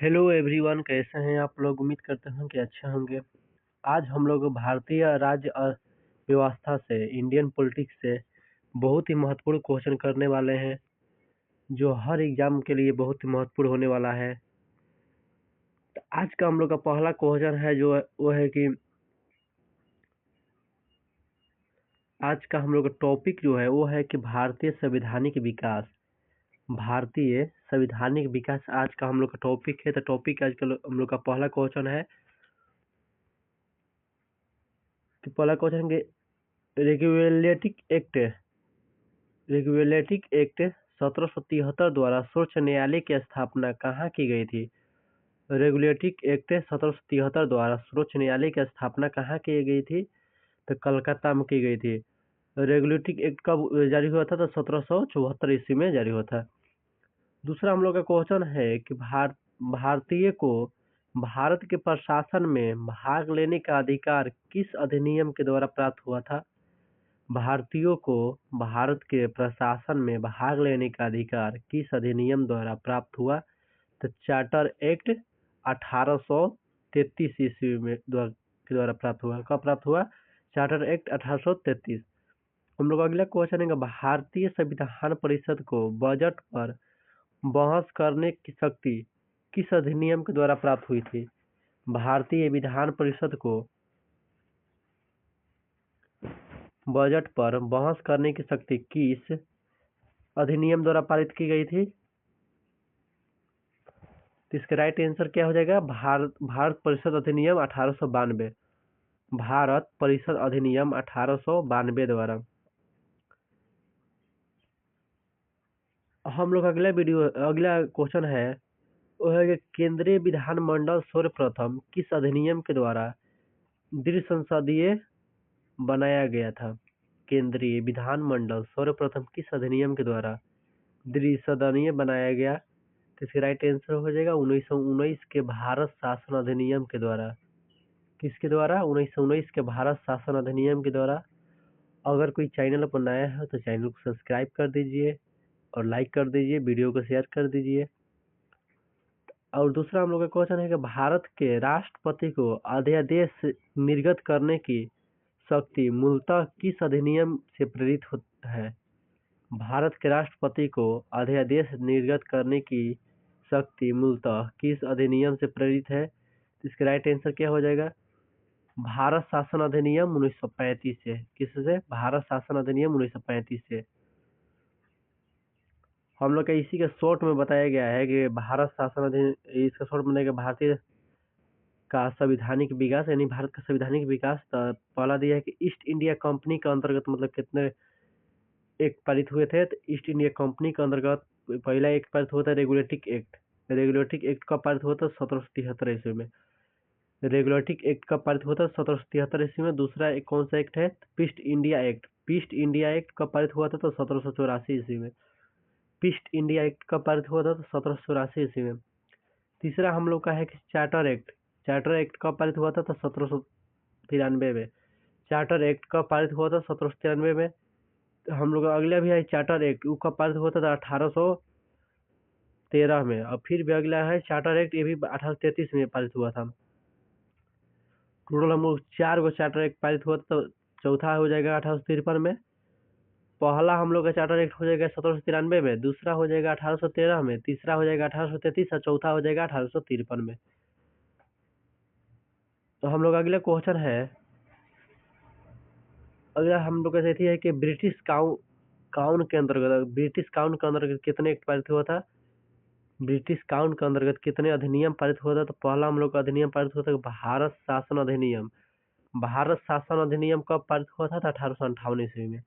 Hello everyone, कैसे हैं आप लोग। उम्मीद करते हैं कि अच्छे होंगे। आज हम लोग भारतीय राज्य व्यवस्था से, इंडियन पॉलिटिक्स से बहुत ही महत्वपूर्ण क्वेश्चन करने वाले हैं, जो हर एग्जाम के लिए बहुत ही महत्वपूर्ण होने वाला है। तो आज का हम लोग का पहला क्वेश्चन है जो वो है कि आज का हम लोग का टॉपिक जो है वो है कि भारतीय संवैधानिक विकास। भारतीय संवैधानिक विकास आज का हम लोग का टॉपिक है। तो टॉपिक आज का हम लोग का पहला क्वेश्चन है कि पहला क्वेश्चन के रेगुलेटिंग एक्ट 1773 द्वारा सर्वोच्च न्यायालय की स्थापना कहाँ की गई थी। रेगुलेटिंग एक्ट 1773 द्वारा सर्वोच्च न्यायालय की स्थापना कहाँ की गई थी। तो कलकत्ता में की गई थी। रेगुलेटिंग एक्ट कब जारी हुआ था। तो 1774 ईस्वी में जारी हुआ था। दूसरा हम लोग का क्वेश्चन है कि भारतीय को भारत के प्रशासन में भाग लेने का अधिकार किस अधिनियम के द्वारा प्राप्त हुआ था। भारतीयों को भारत के प्रशासन में भाग लेने का अधिकार किस अधिनियम द्वारा प्राप्त हुआ। तो चार्टर एक्ट 1833 ईस्वी में के द्वारा प्राप्त हुआ। कब प्राप्त हुआ। Charter act 1833। हम लोग अगला क्वेश्चन है, भारतीय संविधान परिषद को बजट पर बहस करने की शक्ति किस अधिनियम के द्वारा प्राप्त हुई थी। भारतीय विधान परिषद को बजट पर बहस करने की शक्ति किस अधिनियम द्वारा पारित की गई थी। तो इसका राइट आंसर क्या हो जाएगा। भारत परिषद अधिनियम 1892। भारत परिषद अधिनियम 1892 द्वारा। हम लोग अगला क्वेश्चन है वो है कि केंद्रीय विधानमंडल सर्वप्रथम किस अधिनियम के द्वारा द्विसंसदीय बनाया गया था। केंद्रीय विधानमंडल सर्वप्रथम किस अधिनियम के द्वारा द्विसदनीय बनाया गया। तो इसका राइट आंसर हो जाएगा 1919 के भारत शासन अधिनियम के द्वारा। किसके द्वारा। 1919 के भारत शासन अधिनियम के द्वारा। अगर कोई चैनल पर नया है तो चैनल को सब्सक्राइब कर दीजिए और लाइक कर दीजिए, वीडियो को शेयर कर दीजिए। और दूसरा हम लोग का क्वेश्चन है कि भारत के राष्ट्रपति को अध्यादेश निर्गत करने की शक्ति मूलतः किस अधिनियम से प्रेरित होता है। भारत के राष्ट्रपति को अध्यादेश निर्गत करने की शक्ति मूलतः किस अधिनियम से प्रेरित है। इसका राइट आंसर क्या हो जाएगा। भारत शासन अधिनियम 1935 से। किससे। भारत शासन अधिनियम 1935 से। हम लोग का इसी के शॉर्ट में बताया गया है कि भारत शासन अधिनियम, इसका शॉर्ट बनेगा भारतीय का संवैधानिक विकास, यानी भारत का संवैधानिक विकास। पहला दिया है कि ईस्ट इंडिया कंपनी के अंतर्गत मतलब कितने एक्ट पारित हुए थे। तो ईस्ट इंडिया कंपनी के अंतर्गत पहला एक्ट पारित हुआ था रेगुलेटिंग एक्ट। रेगुलेटिंग एक्ट कब पारित हुआ था। 1773 ईस्वी में। रेगुलेटिंग एक्ट कब पारित हुआ था। 1773 ईस्वी में। दूसरा एक कौन सा एक्ट है। पीस्ट इंडिया एक्ट। पीस्ट इंडिया एक्ट कब पारित हुआ था। तो 1784 ईस्वी में। पीस्ट इंडिया एक्ट कब पारित हुआ था। तो 1784 ईस्वी में। तीसरा हम लोग का है कि चार्टर एक्ट। चार्टर एक्ट कब पारित हुआ था। तो 1793 में। चार्टर एक्ट कब पारित हुआ था। 1793 में। हम लोग अगला भी है चार्टर एक्ट, वो कब पारित हुआ था। 1813 में। और फिर भी अगला है चार्टर एक्ट, ये भी 1833 में पारित हुआ था। टोटल हम लोग 4 गो चार्टर एक्ट पारित हुआ था। तो चौथा हो जाएगा 1853 में। पहला हम लोग का चार्टर एक्ट हो जाएगा 1793 में। दूसरा हो जाएगा 1813 में। तीसरा हो जाएगा 1833 और चौथा हो जाएगा 1853 में। तो हम लोग अगला क्वेश्चन है, अगला हम लोग का ऐसी है कि ब्रिटिश काउन के अंतर्गत कितने एक्ट पारित हुआ था। ब्रिटिश काउंट के अंतर्गत कितने अधिनियम पारित हुआ था। तो पहला हम लोग का अधिनियम पारित हुआ था भारत शासन अधिनियम। भारत शासन अधिनियम कब पारित हुआ था। 1858 ईस्वी में।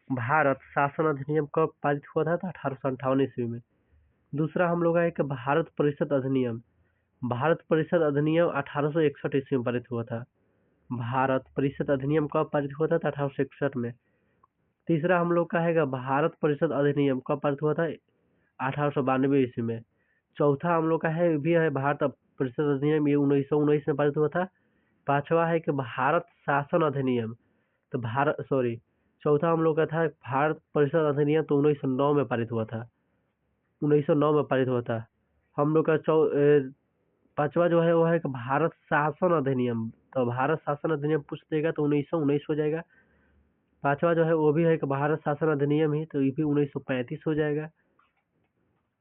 भारत शासन अधिनियम कब पारित हुआ था। 1858 ईस्वी में। दूसरा हम लोग है कि भारत परिषद अधिनियम। भारत परिषद अधिनियम 1861 ईस्वी में पारित हुआ था। भारत परिषद अधिनियम कब पारित हुआ था। 1861 में। तीसरा हम लोग का है भारत परिषद अधिनियम कब पारित हुआ था। 1892 ईस्वी में। चौथा हम लोग का है भी है भारत परिषद अधिनियम, ये 1919 में पारित हुआ था। पांचवा है कि भारत शासन अधिनियम। तो चौथा हम लोग का था भारत परिषद अधिनियम, तो 1909 में पारित हुआ था। 1909 में पारित हुआ था। हम लोग का पांचवा जो है वो है कि भारत शासन अधिनियम। तो भारत शासन अधिनियम पूछ देगा तो 1919 हो जाएगा। पांचवा जो है वो भी है कि भारत शासन अधिनियम ही, तो ये भी 1935 हो जाएगा।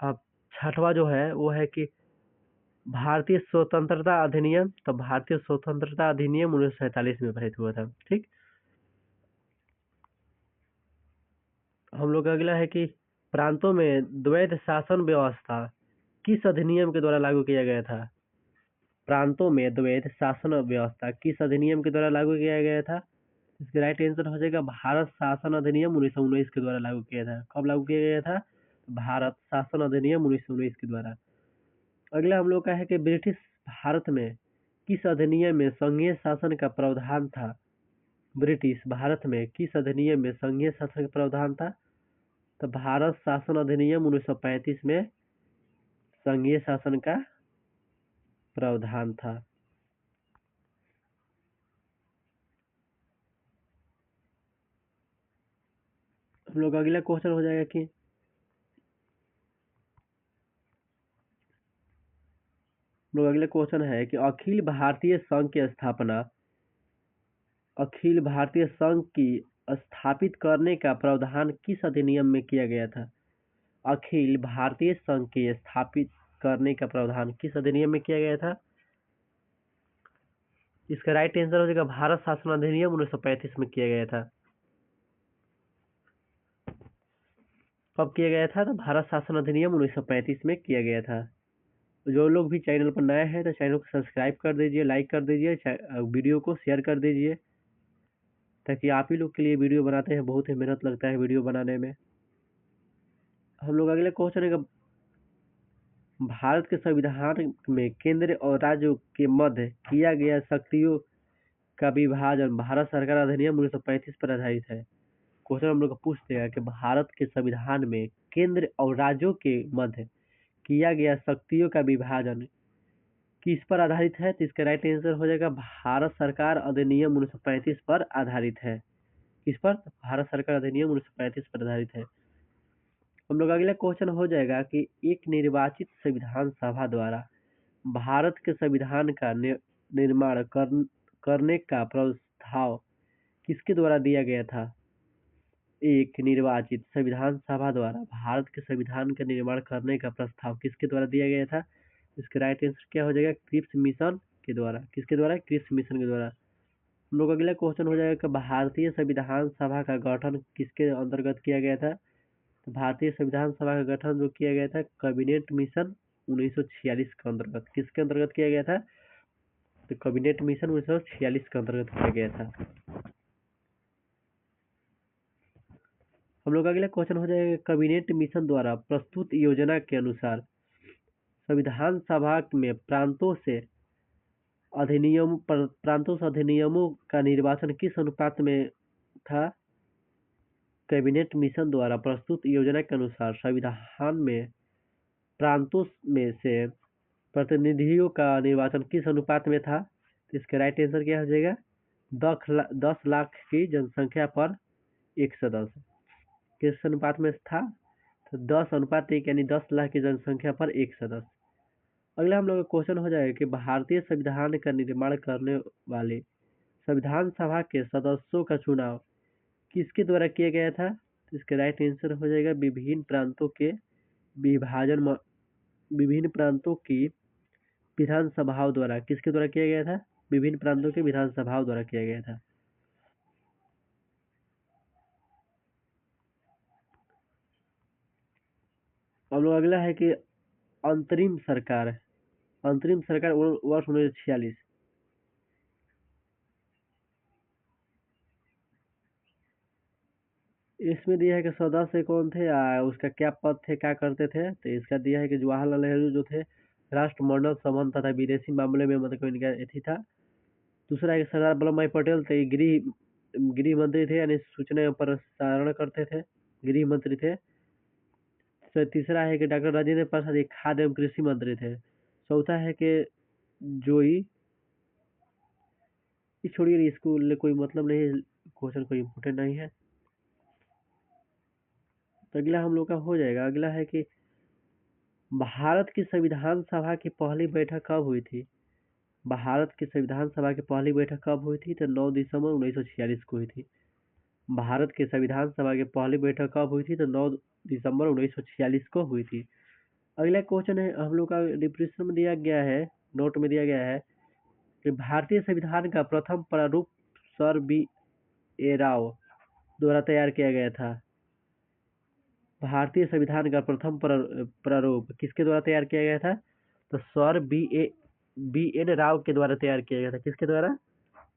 अब छठवा जो है वो है कि भारतीय स्वतंत्रता अधिनियम। तो भारतीय स्वतंत्रता अधिनियम 1947 में पारित हुआ था। ठीक। हम लोग का अगला है कि प्रांतों में द्वैध शासन व्यवस्था किस अधिनियम के द्वारा लागू किया गया था। प्रांतों में द्वैध शासन व्यवस्था किस अधिनियम के द्वारा लागू किया गया था। इसका राइट आंसर हो जाएगा भारत शासन अधिनियम 1919 के द्वारा लागू किया था। कब लागू किया गया था? भारत शासन अधिनियम 1919 के द्वारा। अगला हम लोग का है कि ब्रिटिश भारत में किस अधिनियम में संघीय शासन का प्रावधान था। ब्रिटिश भारत में किस अधिनियम में संघीय शासन का प्रावधान था? तो भारत शासन अधिनियम 1935 में संघीय शासन का प्रावधान था। हम लोग अगला क्वेश्चन हो जाएगा कि अगला क्वेश्चन है कि अखिल भारतीय संघ की स्थापना अखिल भारतीय संघ की स्थापित करने का प्रावधान किस अधिनियम में किया गया था। अखिल भारतीय संघ की स्थापित करने का प्रावधान किस अधिनियम में किया गया था। इसका राइट आंसर हो जाएगा भारत शासन अधिनियम 1935 में किया गया था। कब किया गया था? तो भारत शासन अधिनियम 1935 में किया गया था। जो लोग भी चैनल पर नए हैं तो चैनल को सब्सक्राइब कर दीजिए, लाइक कर दीजिए, वीडियो को शेयर कर दीजिए, ताकि आप ही लोग के लिए वीडियो बनाते हैं। बहुत ही मेहनत लगता है वीडियो बनाने में। हम लोग अगले क्वेश्चन है कि भारत के संविधान में केंद्र और राज्यों के मध्य किया गया शक्तियों का विभाजन भारत सरकार अधिनियम 1935 पर आधारित है। क्वेश्चन हम लोग को पूछते हैं कि भारत के संविधान में केंद्र और राज्यों के मध्य किया गया शक्तियों का विभाजन किस पर आधारित है। तो इसका राइट आंसर हो जाएगा भारत सरकार अधिनियम 1935 पर आधारित है। किस पर? भारत सरकार अधिनियम 1935 पर आधारित है। हम लोग अगला क्वेश्चन हो जाएगा कि एक निर्वाचित संविधान सभा द्वारा भारत के संविधान का निर्माण करने का प्रस्ताव किसके द्वारा दिया गया था। एक निर्वाचित संविधान सभा द्वारा भारत के संविधान का निर्माण करने का प्रस्ताव किसके द्वारा दिया गया था। इसका राइट आंसर क्या हो जाएगा? क्रिप्स मिशन के द्वारा। किसके द्वारा? क्रिप्स मिशन के द्वारा। हम लोग अगला क्वेश्चन हो जाएगा कि भारतीय संविधान सभा का गठन किसके अंतर्गत किया गया था। तो भारतीय संविधान सभा का गठन जो किया गया था कैबिनेट मिशन 1946 के अंतर्गत। किसके अंतर्गत किया गया था? तो कैबिनेट मिशन 1946 के अंतर्गत किया गया था। हम लोग अगला क्वेश्चन हो जाएगा कैबिनेट मिशन द्वारा प्रस्तुत योजना के अनुसार संविधान सभा में प्रांतों से अधिनियमों का निर्वाचन किस अनुपात में था। कैबिनेट मिशन द्वारा प्रस्तुत योजना के अनुसार संविधान में प्रांतों में से प्रतिनिधियों का निर्वाचन किस अनुपात में था। तो इसका राइट आंसर क्या हो जाएगा? 10 लाख की जनसंख्या पर 110। किस अनुपात में था? तो 10:1 यानी 10 लाख की जनसंख्या पर 110। अगला हम लोग का क्वेश्चन हो जाएगा कि भारतीय संविधान का निर्माण करने वाले संविधान सभा के सदस्यों का चुनाव किसके द्वारा किया गया था। तो इसका राइट आंसर हो जाएगा विभिन्न प्रांतों की विधानसभाओं द्वारा। किसके द्वारा किया गया था? विभिन्न प्रांतों के विधानसभाओं द्वारा किया गया था। हम लोग अगला है कि अंतरिम सरकार वर्ष 1946। इसमें दिया है कि सदस्य कौन थे, उसका क्या पद थे, क्या करते थे। तो इसका दिया है कि जवाहरलाल नेहरू जो थे राष्ट्रमंडल संबंध तथा विदेशी मामले में मतलब इनका अथी था। दूसरा है कि सरदार वल्लभ भाई पटेल थे, गृह मंत्री थे, यानी सूचना एवं प्रसारण करते थे, गृह मंत्री थे। तो तीसरा है कि डॉक्टर राजेंद्र प्रसाद ये खाद्य एवं कृषि मंत्री थे। चौथा है कि जोई, ये छोड़िए, इसको कोई मतलब नहीं है, क्वेश्चन कोई इम्पोर्टेंट नहीं है। तो अगला हम लोग का हो जाएगा, अगला है कि भारत की संविधान सभा की पहली बैठक कब हुई थी? भारत की संविधान सभा की पहली बैठक कब हुई थी? तो 9 दिसंबर 1946 को हुई थी। भारत के संविधान सभा की पहली बैठक कब हुई थी? तो 9 दिसंबर 1946 को हुई थी। अगला क्वेश्चन है, हम लोग का डिस्क्रिप्शन में दिया गया है, नोट में दिया गया है कि भारतीय संविधान का प्रथम प्रारूप सर बी ए राव द्वारा तैयार किया गया था। भारतीय संविधान का प्रथम प्रारूप किसके द्वारा तैयार किया गया था? तो सर बी एन राव के द्वारा तैयार किया गया था। किसके द्वारा?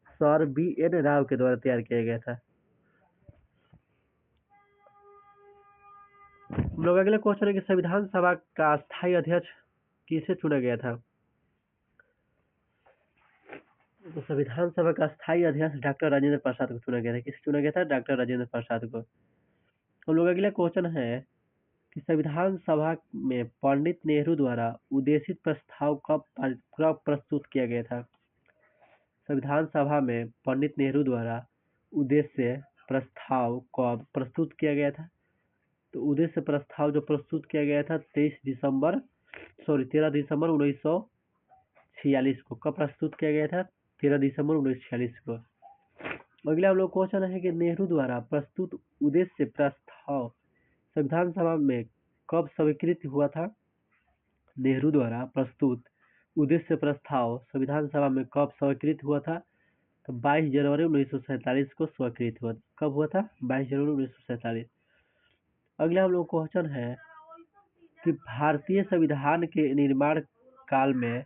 सर बी एन राव के द्वारा तैयार किया गया था। हम लोग अगले क्वेश्चन है कि संविधान सभा का स्थायी अध्यक्ष किसे चुना गया था? तो संविधान सभा का स्थायी अध्यक्ष डॉक्टर राजेंद्र प्रसाद को चुना गया था। किसे चुना गया था? डॉक्टर राजेंद्र प्रसाद को। हम लोग अगला क्वेश्चन है कि संविधान सभा में पंडित नेहरू द्वारा उद्देशित प्रस्ताव कब प्रस्तुत किया गया था? संविधान सभा में पंडित नेहरू द्वारा उद्देश्य प्रस्ताव कब प्रस्तुत किया गया था? तो उद्देश्य प्रस्ताव जो प्रस्तुत किया गया था 13 दिसंबर 1946 को। कब प्रस्तुत किया गया था? 13 दिसंबर 1946 को। अगला हम लोग क्वेश्चन है कि नेहरू द्वारा प्रस्तुत उद्देश्य प्रस्ताव संविधान सभा में कब स्वीकृत हुआ था? नेहरू द्वारा प्रस्तुत उद्देश्य प्रस्ताव संविधान सभा में कब स्वीकृत हुआ था? तो 22 जनवरी 1947 को स्वीकृत हुआ। कब हुआ था? 22 जनवरी 1947। अगला हम लोग क्वेश्चन है कि भारतीय संविधान के निर्माण काल में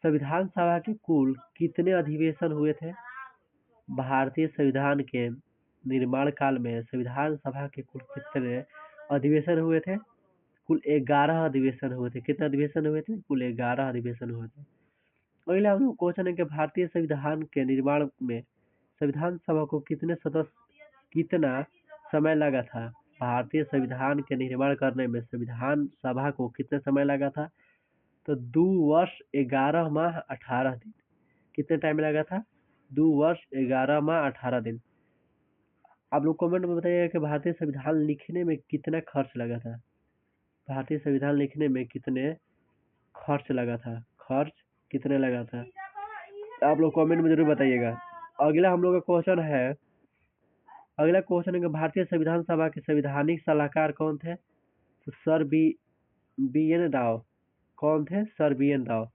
संविधान सभा के कुल कितने अधिवेशन हुए थे? भारतीय संविधान के निर्माण काल में संविधान सभा के कुल कितने अधिवेशन हुए थे? कुल 11 अधिवेशन हुए थे। कितने अधिवेशन हुए थे? कुल 11 अधिवेशन हुए थे। अगला हम लोग क्वेश्चन है कि भारतीय संविधान के निर्माण में संविधान सभा को कितना समय लगा था? भारतीय संविधान के निर्माण करने में संविधान सभा को कितना समय लगा था? तो 2 वर्ष 11 माह 18 दिन। कितने टाइम लगा था? 2 वर्ष 11 माह 18 दिन। आप लोग कमेंट में बताइएगा कि भारतीय संविधान लिखने में कितना खर्च लगा था? भारतीय संविधान लिखने में कितने खर्च लगा था? खर्च कितने लगा था? आप लोग कमेंट में जरूर बताइएगा। अगला हम लोग का क्वेश्चन है, अगला क्वेश्चन है कि भारतीय संविधान सभा के संवैधानिक सलाहकार कौन थे? तो सर बी एन राव। कौन थे? Sir B N Rao.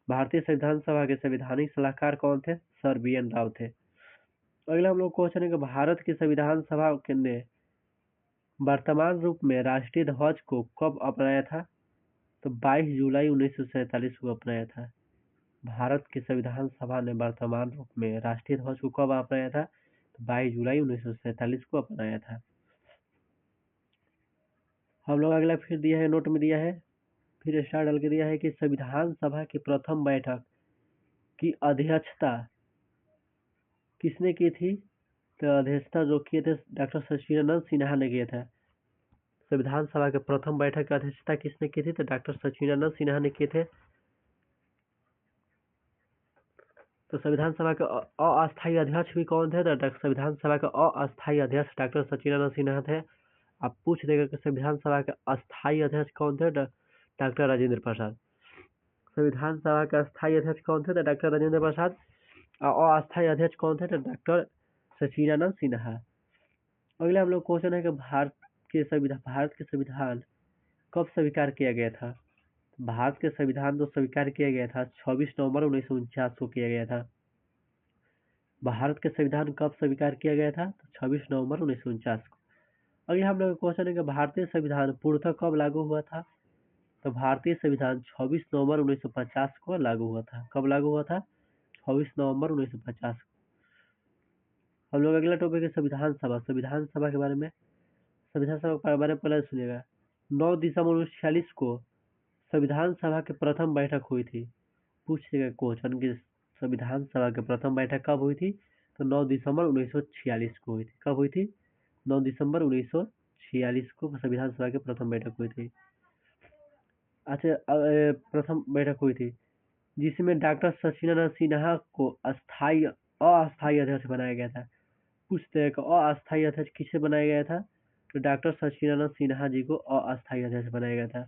भारतीय संविधान सभा के संवैधानिक सलाहकार कौन थे? सर बी एन राव थे। अगला हम लोग क्वेश्चन है कि भारत की संविधान सभा ने वर्तमान रूप में राष्ट्रीय ध्वज को कब अपनाया था? तो 22 जुलाई 1947 को अपनाया था। भारत की संविधान सभा ने वर्तमान रूप में राष्ट्रीय ध्वज को कब अपनाया था? तो 22 जुलाई 1947 को अपनाया था। हम लोग अगला फिर दिया है, नोट में दिया है, फिर स्टार डाल के दिया है कि संविधान सभा की प्रथम बैठक की अध्यक्षता किसने की थी? तो अध्यक्षता जो किए थे डॉक्टर सचिदानंद सिन्हा ने किया था। संविधान सभा के प्रथम बैठक की अध्यक्षता किसने की थी? तो डॉक्टर सचिदानंद सिन्हा ने किए थे। तो संविधान सभा के अस्थायी अध्यक्ष भी कौन थे? तो संविधान सभा के अस्थायी अध्यक्ष डॉक्टर सचिदानंद सिन्हा थे। आप पूछ देगा कि संविधान सभा के अस्थायी अध्यक्ष कौन थे? डॉक्टर राजेंद्र प्रसाद। संविधान सभा के अस्थायी अध्यक्ष कौन थे? तो डॉक्टर राजेंद्र प्रसाद। और अस्थायी अध्यक्ष कौन थे? तो डॉक्टर सचिदानंद सिन्हा। अगला हम लोग क्वेश्चन है कि भारत के संविधान कब स्वीकार किया गया था? भारत के संविधान को स्वीकार किया गया था 26 नवंबर 1949 को किया गया था। भारत के संविधान कब स्वीकार किया गया था? तो 26 नवंबर 1949 को। अगले हम लोग क्वेश्चन है कि भारतीय संविधान पूर्णतः कब लागू हुआ था? तो भारतीय संविधान 26 नवंबर 1950 को लागू हुआ था। कब लागू हुआ था? 26 नवंबर 1950 को। हम लोग अगला टॉपिक है संविधान सभा। संविधान सभा के बारे में, संविधान सभा के बारे में पहले सुनिएगा। 9 दिसंबर 1946 को संविधान सभा की प्रथम बैठक हुई थी। पूछेगा क्वेश्चन की संविधान सभा की प्रथम बैठक कब हुई थी? तो 9 दिसंबर 1946 को हुई थी। कब हुई थी? 9 दिसंबर 1946 को संविधान सभा की प्रथम बैठक हुई थी। अच्छा, प्रथम बैठक हुई थी जिसमें डॉक्टर सचिदानंद सिन्हा को अस्थायी अध्यक्ष बनाया गया था। पूछते हैं कि अस्थायी अध्यक्ष किसे बनाया गया था? तो डॉक्टर सचिदानंद सिन्हा जी को अस्थायी अध्यक्ष बनाया गया था।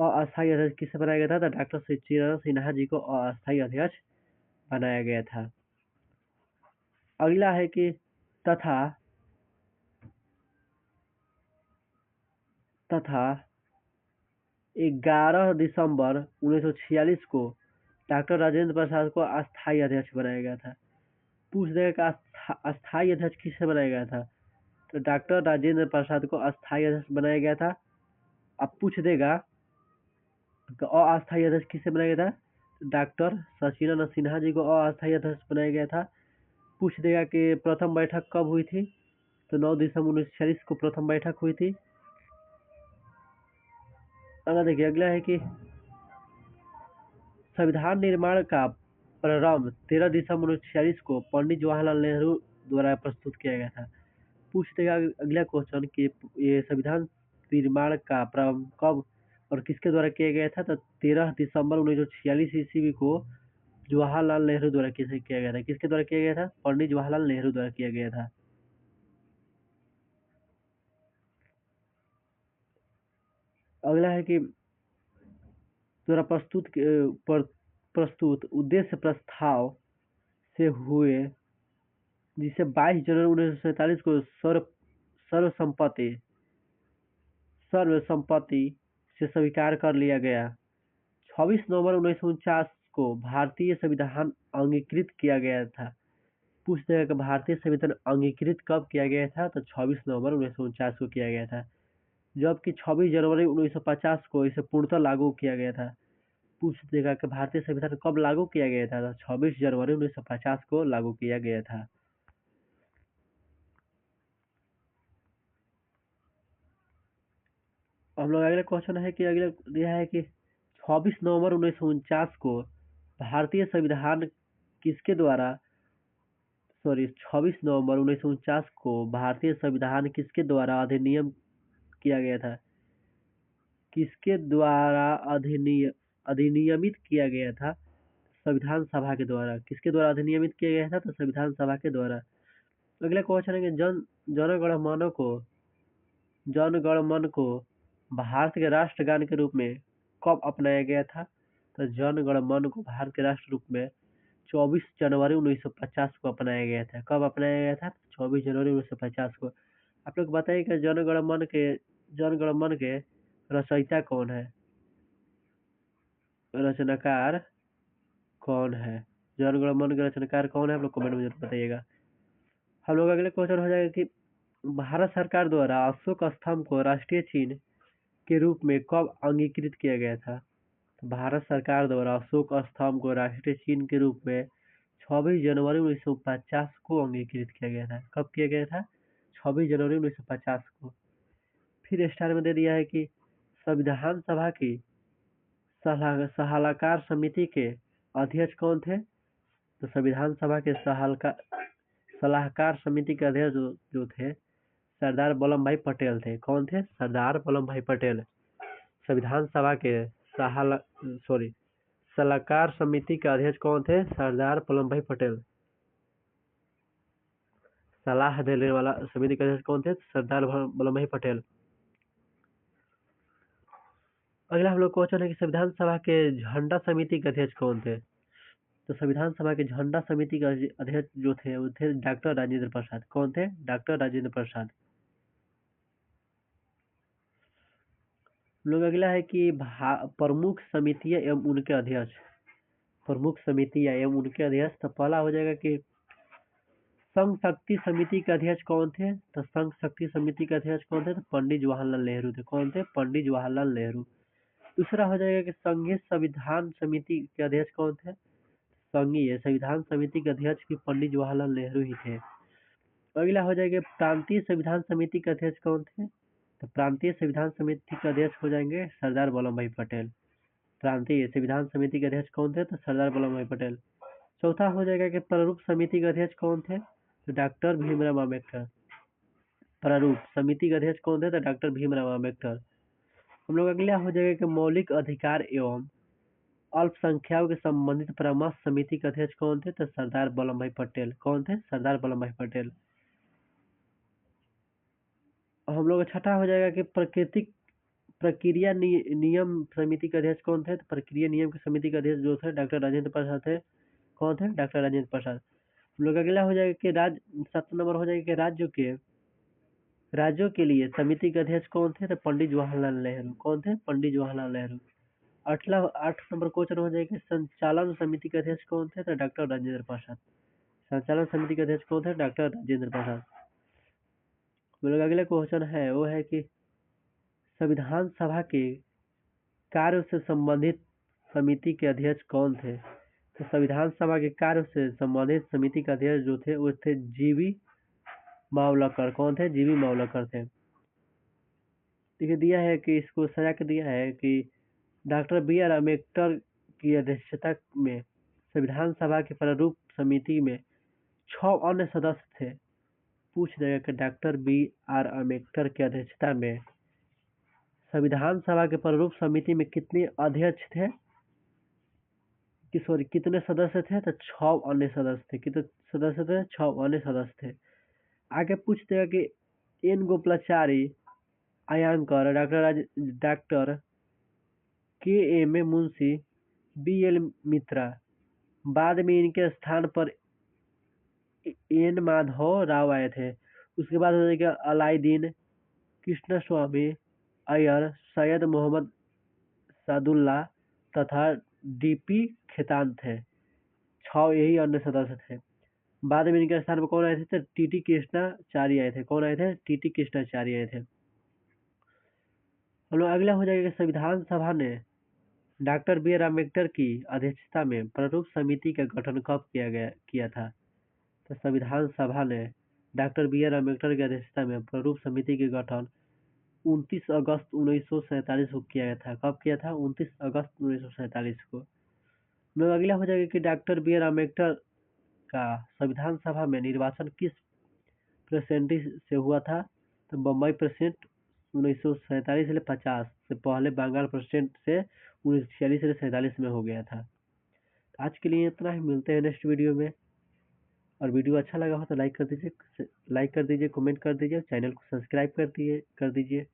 अस्थायी अध्यक्ष किसे बनाया गया था? तो डॉक्टर सच्चिदानंद सिन्हा जी को अस्थायी अध्यक्ष बनाया गया था। अगला है कि तथा तथा 11 दिसंबर 1946 को डॉक्टर राजेंद्र प्रसाद को अस्थायी अध्यक्ष बनाया गया था। पूछ देगा कि अस्थायी अध्यक्ष किसे बनाया गया था? तो डॉक्टर राजेंद्र प्रसाद को अस्थायी अध्यक्ष बनाया गया था। अब पूछ देगा कि अस्थायी अध्यक्ष किसे बनाया गया था? डॉक्टर सच्चिदानंद सिन्हा जी को अस्थायी अध्यक्ष बनाया गया था। पूछ देगा कि प्रथम बैठक कब हुई थी? तो 9 दिसंबर 1946 को प्रथम बैठक हुई थी। देखिए अगला है कि संविधान निर्माण का प्रारंभ 13 दिसंबर 1946 को पंडित जवाहरलाल नेहरू द्वारा प्रस्तुत किया गया था। पूछ देगा अगला क्वेश्चन कि ये संविधान निर्माण का प्रारंभ कब और किसके द्वारा किया गया था? तो 13 दिसंबर 1946 ईस्वी को जवाहरलाल नेहरू द्वारा किया गया था। किसके द्वारा किया गया था? पंडित जवाहरलाल नेहरू द्वारा किया गया था। अगला है कि द्वारा प्रस्तुत उद्देश्य प्रस्ताव से हुए जिसे 22 जनवरी 1947 को सर्वसम्मति सर्वसम्मति से स्वीकार कर लिया गया। 26 नवंबर 1949 को भारतीय संविधान अंगीकृत किया गया था। पूछते हैं कि भारतीय संविधान अंगीकृत कब किया गया था? तो 26 नवंबर 1949 को किया गया था, जबकि 26 जनवरी 1950 को इसे पूर्णतः लागू किया गया था। पूछ देगा कि भारतीय संविधान कब लागू किया गया था? तो 26 जनवरी 1950 को लागू किया गया था। हम लोग अगला क्वेश्चन है कि अगला यह है कि 26 नवंबर 1949 को भारतीय संविधान किसके द्वारा 26 नवंबर 1949 को भारतीय संविधान किसके द्वारा अधिनियम किया गया था? किसके द्वारा अधिनियमित किया गया था? संविधान सभा के द्वारा। किसके द्वारा अधिनियमित किया गया था? तो संविधान सभा के द्वारा। अगला क्वेश्चन है कि जन गण मन को भारत के राष्ट्रगान के रूप में कब अपनाया गया था? तो जन गण मन को भारत के राष्ट्र रूप में 24 जनवरी 1950 को अपनाया गया था। कब अपनाया गया था? 24 जनवरी 1950 को। आप लोग बताइए कि जन गण मन के रचयिता कौन है? रचनाकार कौन है? जन गण मन के रचनाकार कौन है? आप लोग कमेंट में जरूर बताइएगा। हम लोग अगले क्वेश्चन हो जाएगा कि भारत सरकार द्वारा अशोक स्तंभ को राष्ट्रीय चिन्ह के रूप में कब अंगीकृत किया गया था? तो भारत सरकार द्वारा अशोक स्तंभ को राष्ट्रीय चिन्ह के रूप में 26 जनवरी 1950 को अंगीकृत किया गया था। कब किया गया था? 26 जनवरी 1950 को। फिर स्टार में दे दिया है कि संविधान सभा की सलाहकार समिति के अध्यक्ष कौन थे? तो संविधान सभा के सलाहकार समिति के अध्यक्ष जो थे सरदार वल्लभ भाई पटेल थे। कौन थे? सरदार वल्लभ भाई पटेल। संविधान सभा के सलाहकार समिति के अध्यक्ष कौन थे? सरदार वल्लभ भाई पटेल। सलाह देने वाला समिति के अध्यक्ष कौन थे? सरदार वल्लभ भाई पटेल। अगला हम लोग क्वेश्चन है कि संविधान सभा के झंडा समिति के अध्यक्ष कौन थे? तो संविधान सभा के झंडा समिति के अध्यक्ष जो थे वो थे डॉक्टर राजेंद्र प्रसाद। कौन थे? डॉक्टर राजेंद्र प्रसाद। लोग अगला है कि प्रमुख समितियां एवं उनके अध्यक्ष। प्रमुख समितियां एवं उनके अध्यक्ष। तो पहला हो जाएगा कि संघ शक्ति समिति के अध्यक्ष कौन थे? तो संघ शक्ति समिति के अध्यक्ष कौन थे? तो पंडित जवाहरलाल नेहरू थे। कौन थे? पंडित जवाहरलाल नेहरू। दूसरा हो जाएगा कि संघीय संविधान समिति के अध्यक्ष कौन थे? संघीय संविधान समिति के अध्यक्ष भी पंडित जवाहरलाल नेहरू ही थे। अगला हो जाएगा प्रांतीय संविधान समिति के अध्यक्ष कौन थे? तो प्रांतीय संविधान समिति के अध्यक्ष हो जाएंगे सरदार वल्लभ भाई पटेल। प्रांतीय संविधान समिति के अध्यक्ष कौन थे? तो सरदार वल्लभ भाई पटेल। चौथा हो जाएगा कि प्रारूप समिति के अध्यक्ष कौन थे? तो डॉक्टर भीमराव अम्बेडकर। प्रारूप समिति के अध्यक्ष कौन थे? तो डॉक्टर भीमराव अम्बेडकर। हम लोग अगला हो जाएगा कि मौलिक अधिकार एवं अल्पसंख्यकों के संबंधित परामर्श समिति के अध्यक्ष कौन थे? तो सरदार वल्लभ भाई पटेल। कौन थे? सरदार वल्लभ भाई पटेल। हम लोग छठा हो जाएगा कि प्रक्रिया नियम समिति के अध्यक्ष कौन थे? तो प्रक्रिया नियम की समिति के अध्यक्ष जो थे डॉक्टर राजेंद्र प्रसाद थे। कौन थे? डॉक्टर राजेंद्र प्रसाद। हम लोग अगला हो जाएगा कि 7 नंबर हो जाएगा कि राज्यों के लिए समिति के अध्यक्ष कौन थे? तो पंडित जवाहरलाल नेहरू। कौन थे? पंडित जवाहरलाल नेहरू। 8 नंबर क्वेश्चन हो जाएगा संचालन समिति के अध्यक्ष कौन थे? तो डॉक्टर राजेंद्र प्रसाद। संचालन समिति के अध्यक्ष कौन थे? डॉक्टर राजेंद्र प्रसाद। हम लोग अगला क्वेश्चन है वो है कि संविधान सभा के कार्य से संबंधित समिति के अध्यक्ष कौन थे? तो संविधान सभा के कार्य से संबंधित समिति के अध्यक्ष जो थे वो थे जीवी मावलकर। कौन थे? जीवी मावलकर थे। देखिए दिया है कि इसको सजा के दिया है कि डॉक्टर बी आर अम्बेडकर की अध्यक्षता में संविधान सभा की प्रारूप समिति में 6 अन्य सदस्य थे। पूछ देगा कि डॉक्टर बी आर अम्बेडकर की अध्यक्षता में संविधान सभा के प्रारूप समिति में कितने अध्यक्ष थे? कितने सदस्य थे? तो 6 अन्य सदस्य थे। कितने सदस्य थे? 6 अन्य सदस्य थे। आगे पूछ देगा कि N Gopalachari, Iyengar, doctor K M A Munshi, B L Mitra, बाद में इनके स्थान पर एन माधव राव आए थे। उसके बाद हो जाएगा अलाउद्दीन, कृष्ण स्वामी अय्यर, सैयद मोहम्मद सादुल्ला तथा डीपी खेतान थे। 6 यही अन्य सदस्य थे। बाद में इनके स्थान पर कौन आए थे? तो टीटी कृष्णाचार्य आए थे। कौन आए थे? टीटी कृष्णाचार्य आए थे। हम लोग अगला हो जाएगा संविधान सभा ने डॉक्टर बी आर अम्बेडकर की अध्यक्षता में प्रारूप समिति का गठन कब किया था? तो संविधान सभा ने डॉक्टर बी आर अम्बेडकर की अध्यक्षता में प्रारूप समिति के गठन 29 अगस्त 1947 को किया था। कब किया था? 29 अगस्त 1947 को। हम लोग अगला हो जाएगा कि डॉक्टर बी आर अम्बेडकर का संविधान सभा में निर्वाचन किस प्रेसिडेंट से हुआ था? तो बम्बई प्रेसिडेंट 1947 से 50 से पहले बंगाल प्रेसिडेंट से 1946 से 47 में हो गया था। आज के लिए इतना ही, मिलते हैं नेक्स्ट वीडियो में। और वीडियो अच्छा लगा हो तो लाइक कर दीजिए, कमेंट कर दीजिए, चैनल को सब्सक्राइब कर दीजिए।